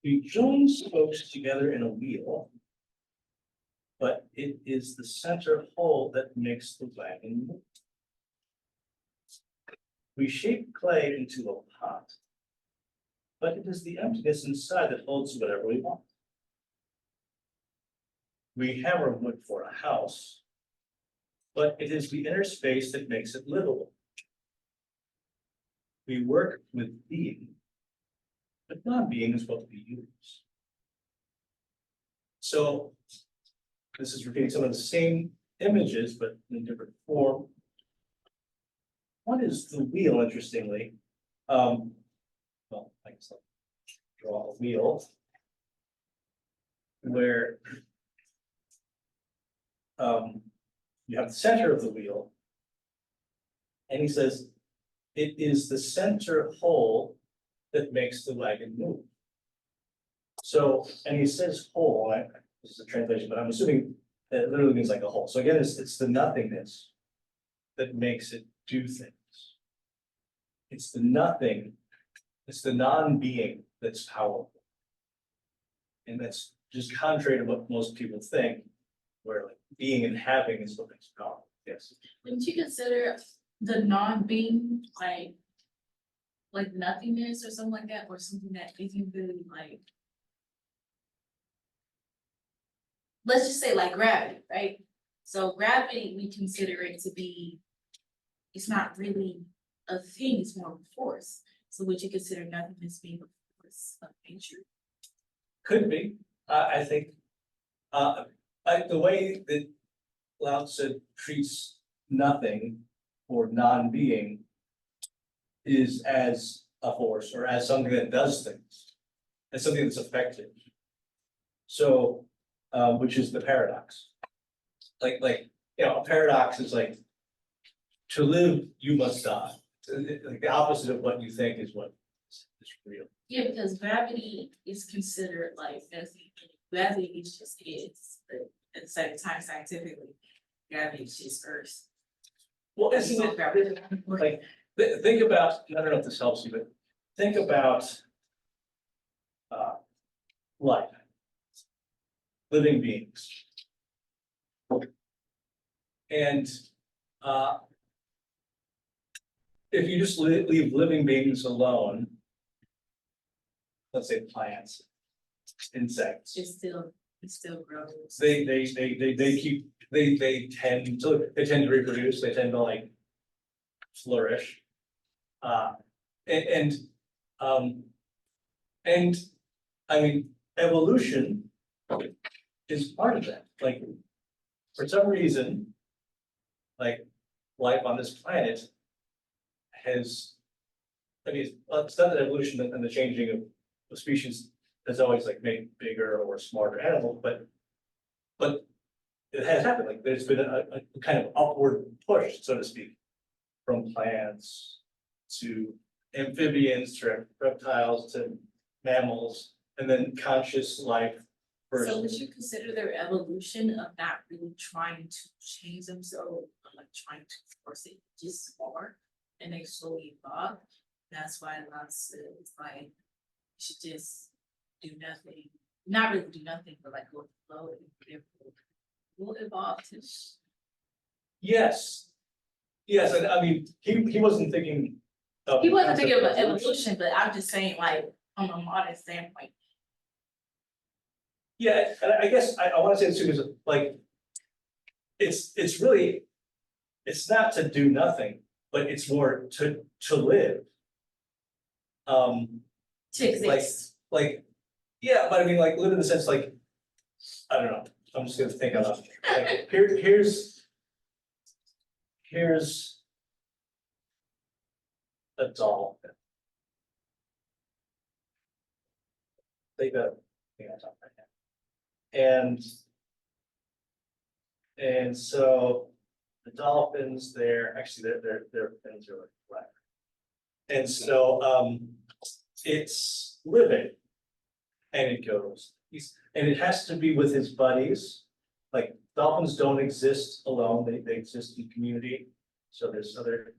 We join spokes together in a wheel, but it is the center whole that makes the wagon move. We shape clay into a pot, but it is the emptiness inside that holds whatever we want. We hammer wood for a house, but it is the inner space that makes it livable. We work with being, but non-being is what we use. So this is repeating some of the same images, but in a different form. What is the wheel, interestingly? Well, I guess I'll draw a wheel where you have the center of the wheel, and he says, it is the center hole that makes the wagon move. So, and he says hole, this is a translation, but I'm assuming that it literally means like a hole. So again, it's the nothingness that makes it do things. It's the nothing, it's the non-being that's powerful. And that's just contrary to what most people think, where like being and having is what makes it powerful. Yes. Wouldn't you consider the non-being like nothingness or something like that, or something that isn't really like, let's just say like gravity, right? So gravity, we consider it to be, it's not really a thing, it's more of a force. So would you consider nothingness being a force of nature? Could be. I think the way that Lao Tzu treats nothing or non-being is as a force or as something that does things, as something that's effective. So, which is the paradox. Like a paradox is like, to live, you must die. Like the opposite of what you think is what is real. Yeah, because gravity is considered like nothing. Gravity is just is, but at the same time, scientifically, gravity is just Earth. Well, isn't it like think about? I don't know if this helps you, but think about life, living beings, and if you just leave living beings alone, let's say plants, insects, It still grows. they tend to reproduce, they tend to like flourish. And I mean, evolution is part of that. Like, for some reason, like life on this planet has, I mean, it's not that evolution and the changing of species has always like made bigger or smarter animals, but it has happened. Like there's been a kind of upward push, so to speak, from plants to amphibians to reptiles to mammals, and then conscious life. So would you consider their evolution of not really trying to change themselves, but like trying to force it just more, and they slowly evolve? That's why a lot says like you should just do nothing, not really do nothing, but like go with the flow, and we'll evolve to. Yes, and I mean he wasn't thinking. He wasn't thinking about evolution, but I'm just saying like from a modern standpoint. Yeah, and I guess I want to say this too, because like it's really, it's not to do nothing, but it's more to live. To exist. Like yeah, but I mean like live in the sense like, I don't know, I'm just gonna think of like here's a dolphin. Take that thing on top right now. And so the dolphins, their fins are like flat. And so it's living, and it goes. And it has to be with his buddies. Like dolphins don't exist alone, they exist in community. So there's other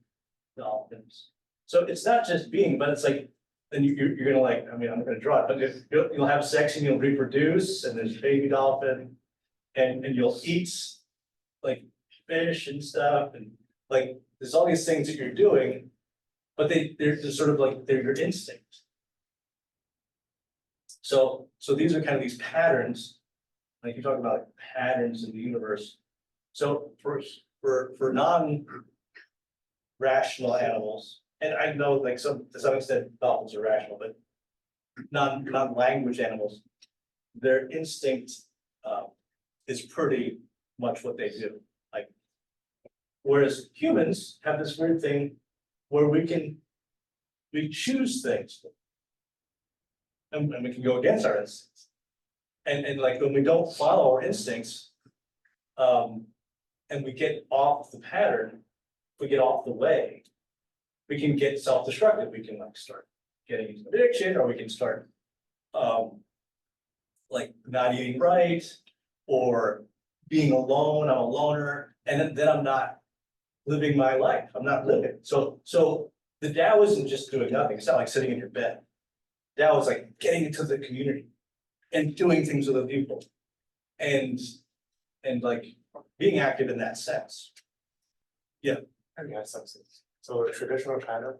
dolphins. So it's not just being, but it's like then you're gonna like, I mean, I'm gonna draw it, but if you'll have sex and you'll reproduce, and there's baby dolphin. And you'll eat like fish and stuff, and like, there's all these things that you're doing. But they're just sort of like, they're your instinct. So these are kind of these patterns, like you talk about patterns in the universe. So for non-rational animals, and I know like to some extent dolphins are rational, but non-language animals, their instinct is pretty much what they do. Like, whereas humans have this weird thing where we choose things. And we can go against our instincts. And like when we don't follow our instincts, and we get off the pattern, we get off the way, we can get self-destructive. We can like start getting into addiction, or we can start like not eating right, or being alone. I'm a loner, and then I'm not living my life. I'm not living. So the Tao isn't just doing nothing. It's not like sitting in your bed. Tao is like getting into the community and doing things with other people, and like being active in that sense. Yeah. I mean, that's something. So the traditional China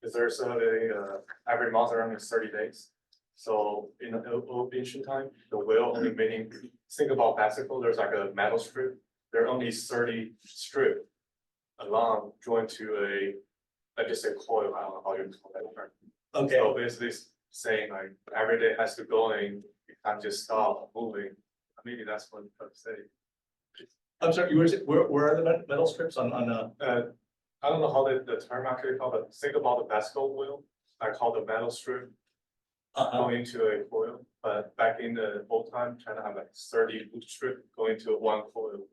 is there's a every month around is 30 days. So in the ancient time, the wheel only meaning, think about bicycle, there's like a metal strip. There are only 30 strip along joined to I just say coil, I don't know how you call that term. Okay. So basically saying like every day has to go in, you can't just stop moving. Maybe that's what I'm saying. I'm sorry. Where are the metal strips on I don't know how the term actually called, but think about the bicycle wheel. I call the metal strip going into a coil. But back in the old time, China had like 30 wood strip going to one coil.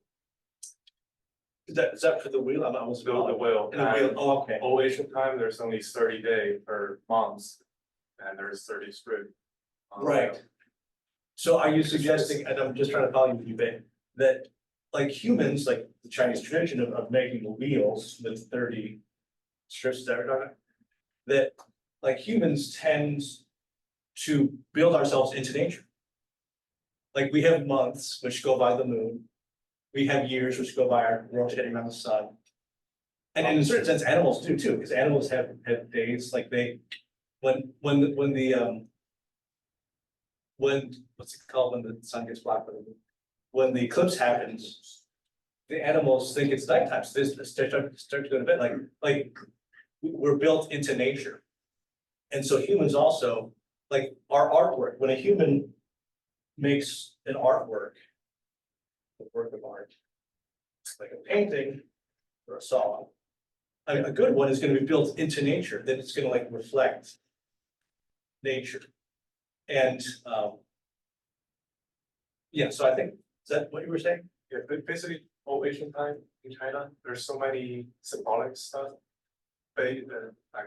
Is that for the wheel? I'm almost Build the wheel. in the wheel. Oh, okay. Old Asian time, there's only 30 days per month, and there's 30 strip. Right. So are you suggesting, and I'm just trying to follow you, Yubei, that like humans, like the Chinese tradition of making the wheels with 30 strips, is that what we're talking about? That like humans tend to build ourselves into nature. Like we have months which go by the moon. We have years which go by our rotating around the sun. And in a certain sense, animals do too, because animals have days like they, when what's it called when the sun gets black? When the eclipse happens, the animals think it's nighttime, so they start to go to bed. Like we're built into nature, and so humans also, like our artwork. When a human makes an artwork, a work of art, like a painting or a song, I mean, a good one is going to be built into nature. That it's going to like reflect nature, and yeah. So I think, is that what you were saying? Yeah, but basically, old Asian time in China, there's so many symbolic stuff. Like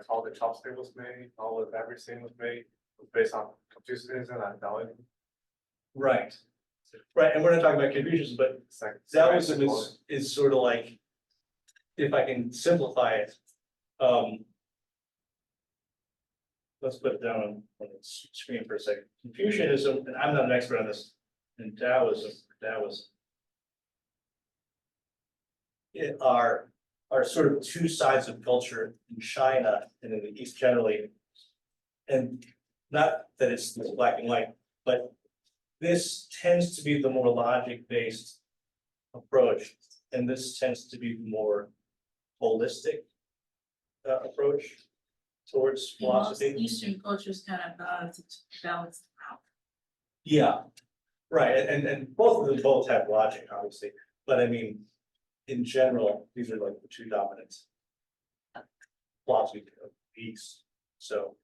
how the chopstick was made, all of everything was made was based on Confucianism and Taoism. Right. Right, and we're not talking about Confucianism, but It's like Taoism is sort of like, if I can simplify it, let's put it down on the screen for a second. Confucianism, and I'm not an expert on this, and Taoism are sort of two sides of culture in China and in the East generally. And not that it's black and white, but this tends to be the more logic-based approach, and this tends to be the more holistic approach towards philosophy. Most Eastern cultures kind of balance out. Yeah, right, and both of them both have logic, obviously, but I mean, in general, these are like the two dominant philosophy of the East. So